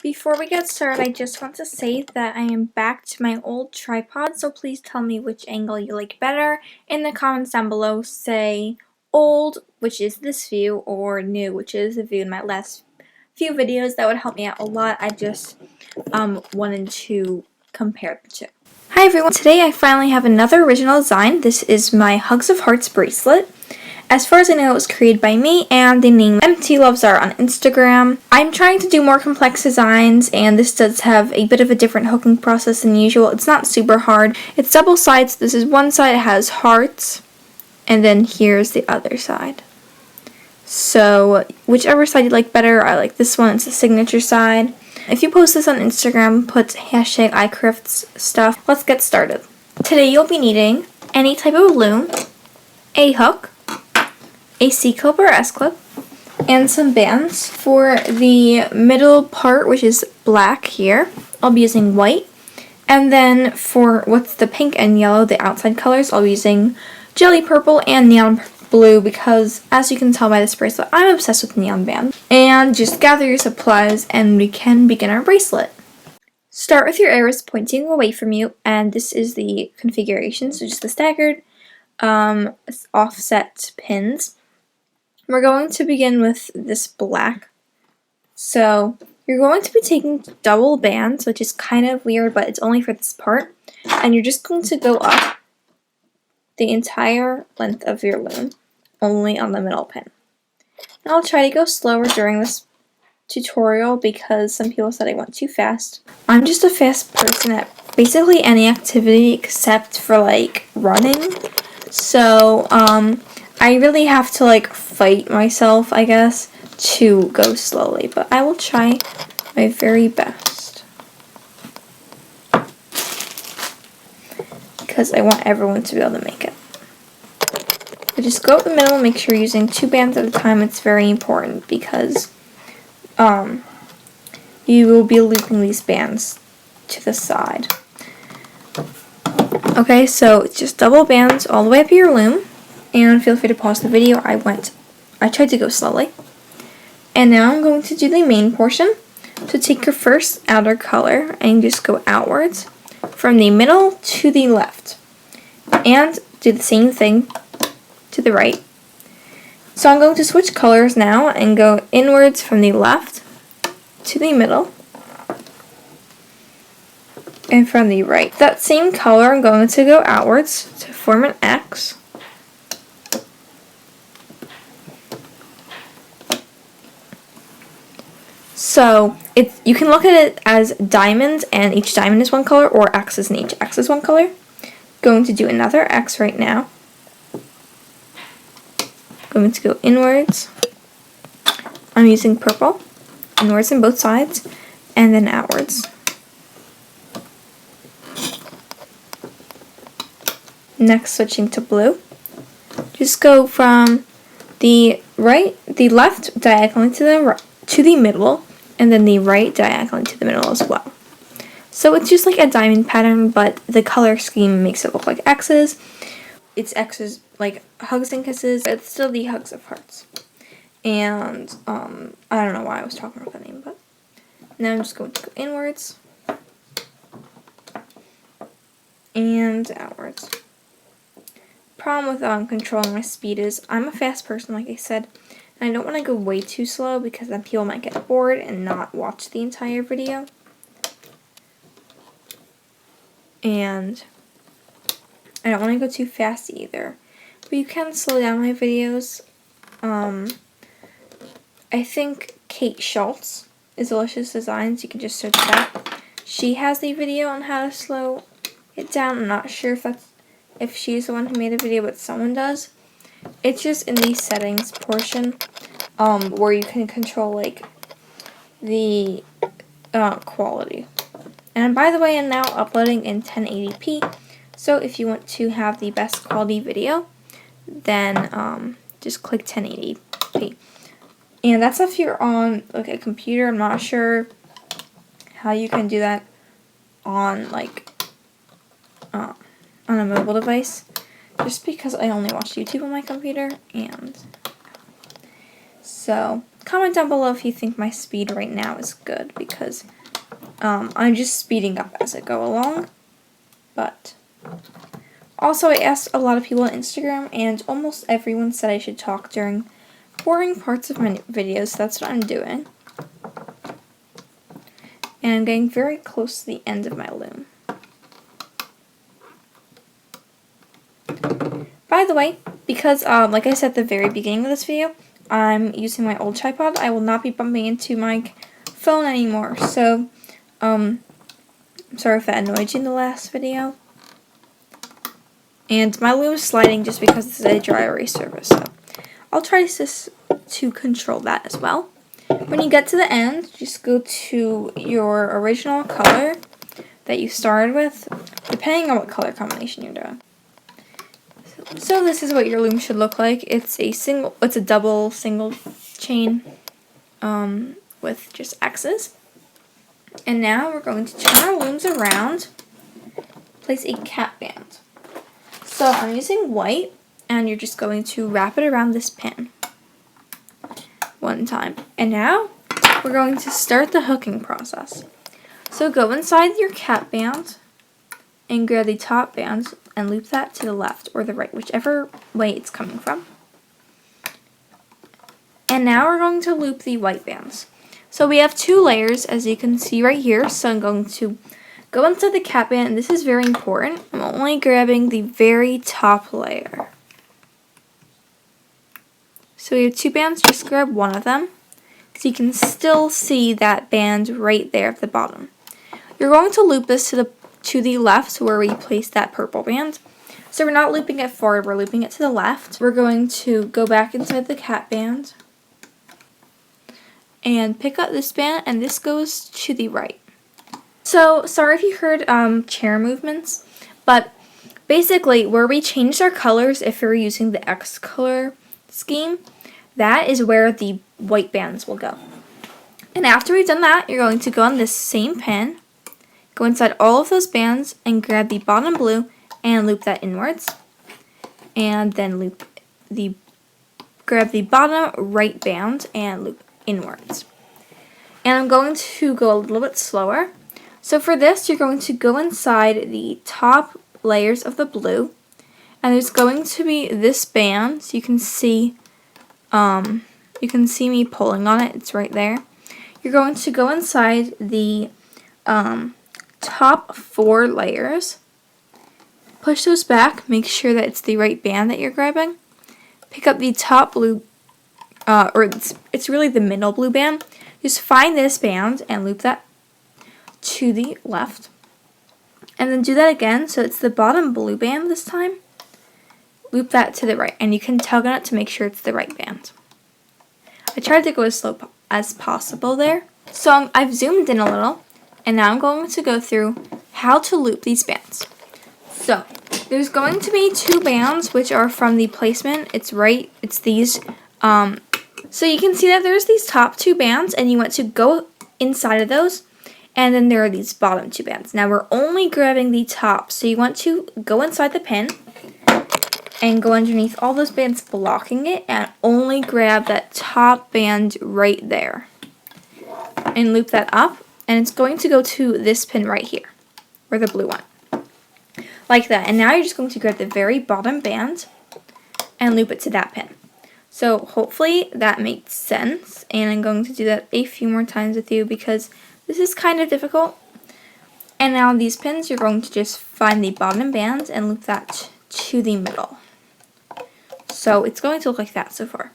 Before we get started, I just want to say that I am back to my old tripod, so please tell me which angle you like better. In the comments down below, say old, which is this view, or new, which is the view in my last few videos. That would help me out a lot. I just wanted to compare the two. Hi everyone, today I finally have another original design. This is my Hugs of Hearts bracelet. As far as I know, it was created by me, and the name MT Loves Art on Instagram. I'm trying to do more complex designs, and this does have a bit of a different hooking process than usual. It's not super hard. It's double sides. This is one side, it has hearts, and then here's the other side. So, whichever side you like better, I like this one. It's the signature side. If you post this on Instagram, put hashtag iCrafts stuff. Let's get started. Today you'll be needing any type of loom, a hook, a C-clip or S-clip, and some bands. For the middle part, which is black here, I'll be using white. And then for what's the pink and yellow, the outside colors, I'll be using jelly purple and neon blue because, as you can tell by this bracelet, I'm obsessed with neon bands. And just gather your supplies and we can begin our bracelet. Start with your arrows pointing away from you, and this is the configuration, so just the staggered offset pins. We're going to begin with this black. So you're going to be taking double bands, which is kind of weird, but it's only for this part. And you're just going to go up the entire length of your loom, only on the middle pin. And I'll try to go slower during this tutorial because some people said I went too fast. I'm just a fast person at basically any activity except for like running. So I really have to like fight myself, I guess, to go slowly, but I will try my very best because I want everyone to be able to make it. So just go up the middle, make sure you're using 2 bands at a time. It's very important because you will be looping these bands to the side. Okay, so it's just double bands all the way up your loom. And feel free to pause the video. I tried to go slowly. And now I'm going to do the main portion. So take your first outer color and just go outwards from the middle to the left. And do the same thing to the right. So I'm going to switch colors now and go inwards from the left to the middle. And from the right. That same color, I'm going to go outwards to form an X. So you can look at it as diamonds, and each diamond is one color, or X's, and each X is one color. Going to do another X right now. Going to go inwards. I'm using purple, inwards on both sides, and then outwards. Next, switching to blue. Just go from the left diagonally to the middle, and then the right diagonally to the middle as well. So it's just like a diamond pattern, but the color scheme makes it look like X's. It's X's like hugs and kisses, but it's still the Hugs of Hearts. And I don't know why I was talking about that name, but now I'm just going to go inwards and outwards. Problem with controlling my speed is I'm a fast person, like I said, and I don't want to go way too slow because then people might get bored and not watch the entire video. And I don't want to go too fast either. But you can slow down my videos. I think Kate Schultz is Delicious Designs. You can just search that. She has the video on how to slow it down. I'm not sure if she's the one who made the video, but someone does. It's just in the settings portion where you can control like the quality. And by the way, I'm now uploading in 1080p, so if you want to have the best quality video, then just click 1080p. And that's if you're on like a computer. I'm not sure how you can do that on like on a mobile device, just because I only watch YouTube on my computer. And so comment down below if you think my speed right now is good, because I'm just speeding up as I go along. But also I asked a lot of people on Instagram, and almost everyone said I should talk during boring parts of my videos. So that's what I'm doing. And I'm getting very close to the end of my loom. By the way, because like I said at the very beginning of this video, I'm using my old tripod, I will not be bumping into my phone anymore. So, I'm sorry if that annoyed you in the last video. And my loom is sliding just because this is a dry erase surface, so I'll try to control that as well. When you get to the end, just go to your original color that you started with, depending on what color combination you're doing. So this is what your loom should look like. It's a double single chain with just X's. And now we're going to turn our looms around, place a cap band. So I'm using white, and you're just going to wrap it around this pin one time. And now we're going to start the hooking process. So go inside your cap band and grab the top band and loop that to the left or the right, whichever way it's coming from. And now we're going to loop the white bands. So we have 2 layers, as you can see right here. So I'm going to go inside the cap band, and this is very important. I'm only grabbing the very top layer. So we have 2 bands, just grab one of them. So you can still see that band right there at the bottom. You're going to loop this to the left where we placed that purple band. So we're not looping it forward, we're looping it to the left. We're going to go back inside the cap band and pick up this band, and this goes to the right. So sorry if you heard chair movements, but basically where we changed our colors, if you're using the X color scheme, that is where the white bands will go. And after we've done that, you're going to go on this same pin, go inside all of those bands and grab the bottom blue and loop that inwards, and then grab the bottom right band and loop inwards. And I'm going to go a little bit slower. So for this, you're going to go inside the top layers of the blue, and there's going to be this band. So you can see me pulling on it. It's right there. You're going to go inside the top 4 layers, push those back, make sure that it's the right band that you're grabbing. Pick up the top blue, or it's really the middle blue band. Just find this band and loop that to the left. And then do that again, so it's the bottom blue band this time. Loop that to the right, and you can tug on it to make sure it's the right band. I tried to go as slow as possible there. So I've zoomed in a little, and now I'm going to go through how to loop these bands. So there's going to be 2 bands which are from the placement. It's these. So you can see that there's these top 2 bands, and you want to go inside of those, and then there are these bottom 2 bands. Now we're only grabbing the top, so you want to go inside the pin and go underneath all those bands blocking it, and only grab that top band right there and loop that up, and it's going to go to this pin right here, or the blue one, like that. And now you're just going to grab the very bottom band and loop it to that pin. So hopefully that makes sense, and I'm going to do that a few more times with you because this is kind of difficult. And now these pins, you're going to just find the bottom band and loop that to the middle. So it's going to look like that so far.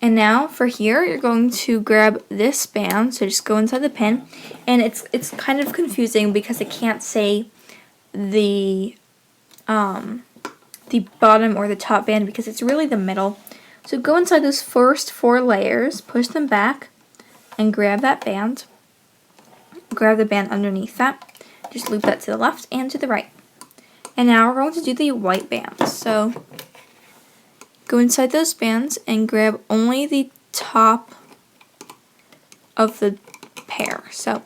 And now for here, you're going to grab this band, so just go inside the pin, and it's kind of confusing because it can't say the bottom or the top band because it's really the middle. So go inside those first 4 layers, push them back, and grab that band. Grab the band underneath that. Just loop that to the left and to the right. And now we're going to do the white bands. So go inside those bands and grab only the top of the pair. So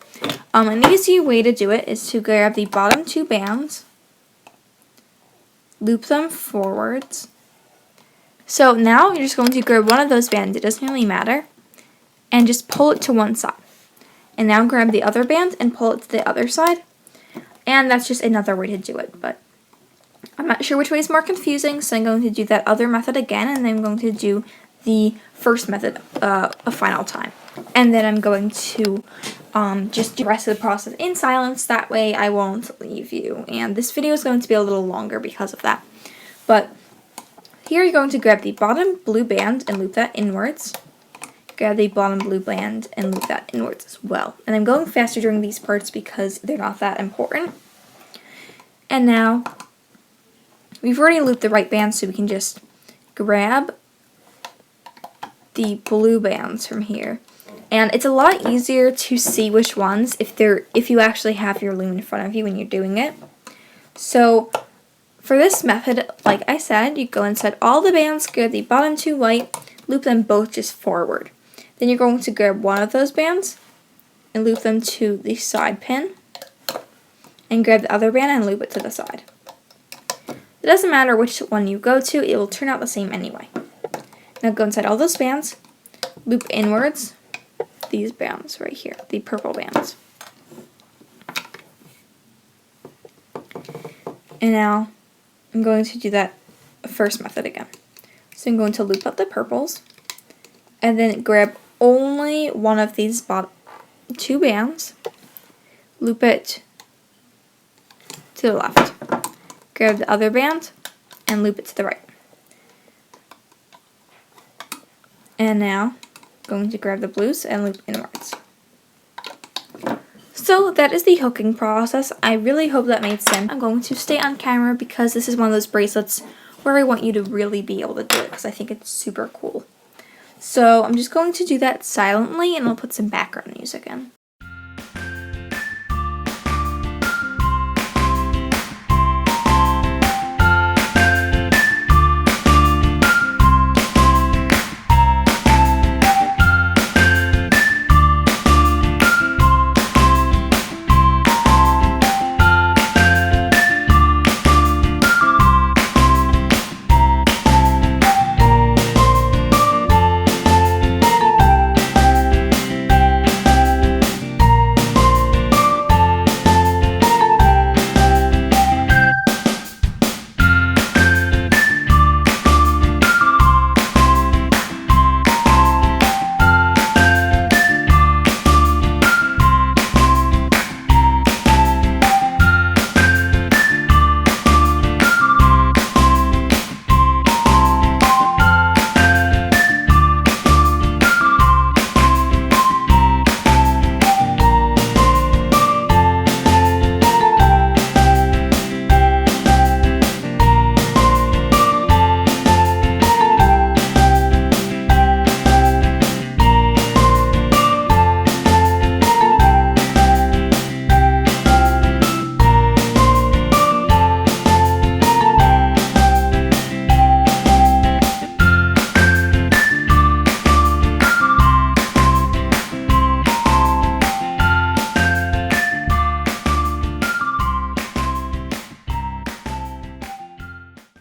an easy way to do it is to grab the bottom 2 bands, loop them forwards. So now you're just going to grab one of those bands, it doesn't really matter, and just pull it to one side. And now grab the other band and pull it to the other side. And that's just another way to do it, but I'm not sure which way is more confusing, so I'm going to do that other method again, and then I'm going to do the first method a final time. And then I'm going to just do the rest of the process in silence, that way I won't leave you. And this video is going to be a little longer because of that. But here you're going to grab the bottom blue band and loop that inwards. Grab the bottom blue band and loop that inwards as well. And I'm going faster during these parts because they're not that important. And now, we've already looped the right band, so we can just grab the blue bands from here. And it's a lot easier to see which ones if you actually have your loom in front of you when you're doing it. So for this method, like I said, you go inside all the bands, grab the bottom two white, loop them both just forward. Then you're going to grab one of those bands and loop them to the side pin, and grab the other band and loop it to the side. It doesn't matter which one you go to, it will turn out the same anyway. Now go inside all those bands, loop inwards these bands right here, the purple bands. And now I'm going to do that first method again. So I'm going to loop up the purples, and then grab only one of these two bands, loop it to the left. Grab the other band and loop it to the right. And now, going to grab the blues and loop inwards. So that is the hooking process. I really hope that made sense. I'm going to stay on camera because this is one of those bracelets where I want you to really be able to do it because I think it's super cool. So I'm just going to do that silently, and I'll put some background music in.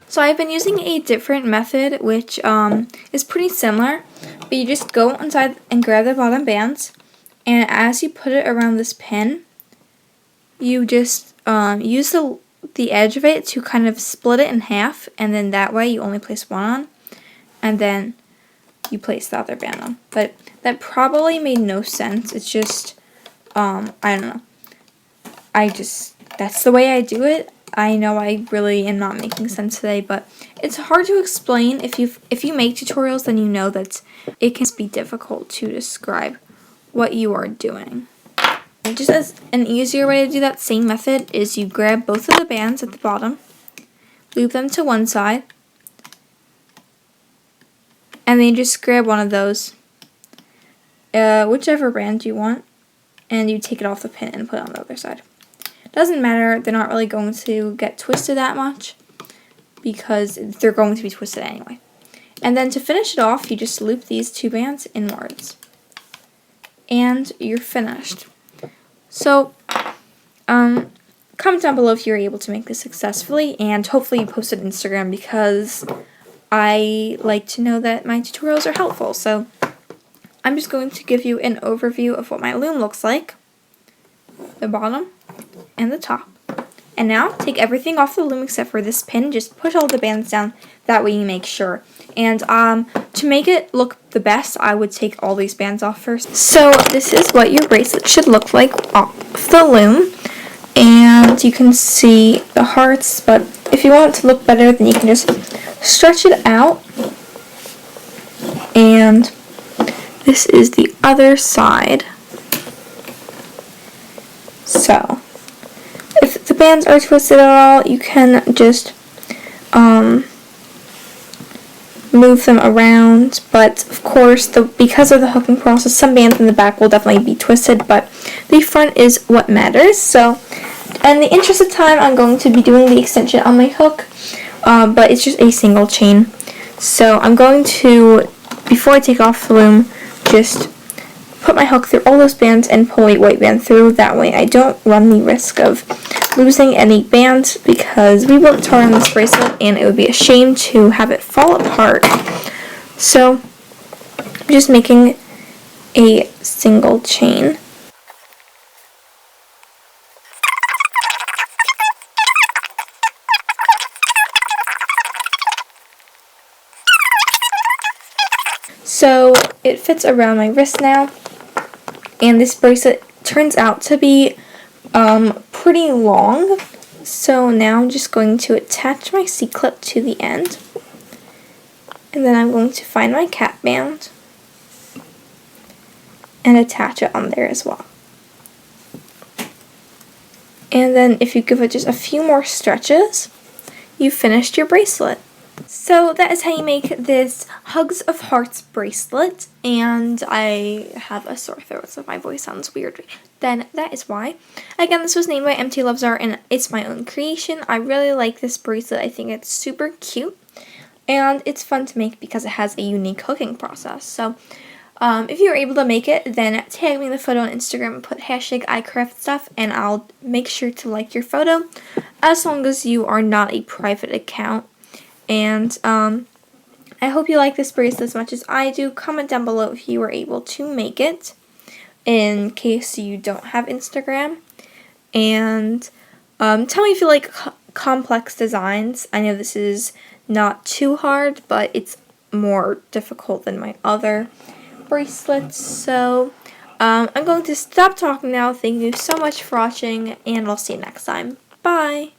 So I've been using a different method, which is pretty similar, but you just go inside and grab the bottom bands, and as you put it around this pin, you just use the edge of it to kind of split it in half, and then that way you only place one on, and then you place the other band on. But that probably made no sense. It's just, I don't know. That's the way I do it. I know I really am not making sense today, but it's hard to explain. If you make tutorials, then you know that it can be difficult to describe what you are doing. And just as an easier way to do that same method is you grab both of the bands at the bottom, loop them to one side, and then you just grab one of those, whichever band you want, and you take it off the pin and put it on the other side. Doesn't matter, they're not really going to get twisted that much because they're going to be twisted anyway. And then to finish it off, you just loop these two bands inwards. And you're finished. So, comment down below if you're able to make this successfully, and hopefully you post it on Instagram because I like to know that my tutorials are helpful. So, I'm just going to give you an overview of what my loom looks like. The bottom and the top. And now take everything off the loom except for this pin. Just push all the bands down. That way you make sure. And to make it look the best, I would take all these bands off first. So this is what your bracelet should look like off the loom. And you can see the hearts, but if you want it to look better, then you can just stretch it out. And this is the other side. So, if the bands are twisted at all, you can just move them around, but of course, because of the hooking process, some bands in the back will definitely be twisted, but the front is what matters. So, in the interest of time, I'm going to be doing the extension on my hook, but it's just a single chain. So, I'm going to, before I take off the loom, just put my hook through all those bands and pull a white band through. That way I don't run the risk of losing any bands, because we won't tar on this bracelet and it would be a shame to have it fall apart. So I'm just making a single chain. So it fits around my wrist now, and this bracelet turns out to be pretty long. So now I'm just going to attach my C-clip to the end, and then I'm going to find my cap band and attach it on there as well. And then if you give it just a few more stretches, you've finished your bracelet. So that is how you make this Hugs of Hearts bracelet, and I have a sore throat, so if my voice sounds weird, then that is why. Again, this was named by MT Loves Art, and it's my own creation. I really like this bracelet. I think it's super cute, and it's fun to make because it has a unique hooking process. So if you're able to make it, then tag me in the photo on Instagram and put hashtag iCrafts stuff, and I'll make sure to like your photo, as long as you are not a private account. And I hope you like this bracelet as much as I do. Comment down below if you were able to make it, in case you don't have Instagram. And tell me if you like complex designs. I know this is not too hard, but it's more difficult than my other bracelets. So I'm going to stop talking now. Thank you so much for watching, and I'll see you next time. Bye!